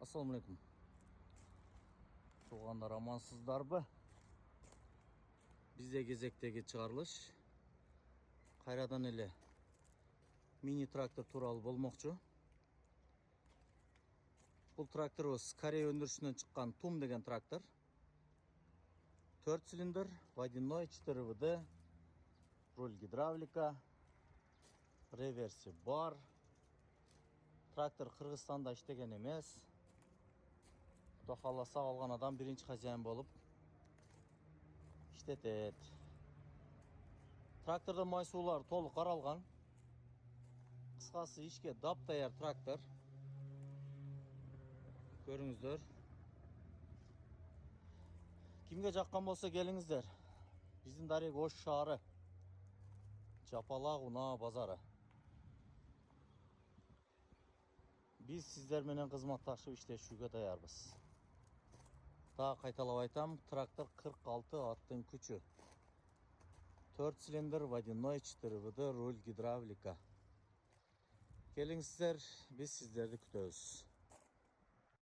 Assalamu alaikum. Туғандар амансыздарбы? Бізде кезектегі шығарылыш қайрадан эле мини трактор туралы болмокчу. Бұл тракторыбыз Корея өндірісінен шыққан Тум деген трактор. 4 цилиндр, водяной, 4 ВД, руль гидравлика, реверси бар. Трактор Қырғызстанда иштеген емес. Құда қаласа алған адам бірінші хозяин болып иштетет. Тракторда майсуулар толық қаралған. Қысқасы ишке дап-даяр трактор. Көріңіздер. Кімге жаққан болса келіңіздер. Біздің Дарек Ош шаары. Жапалақ Уна базары. Біз сіздерменен қызматташып иштешүүгө даярбыз. Daha қайталап айтам, трактор 46 аттың күчі. 4 цилиндр, водяной, 4 ВД, руль гидравлика. Келіңіздер, біз сіздерді күтөбүз.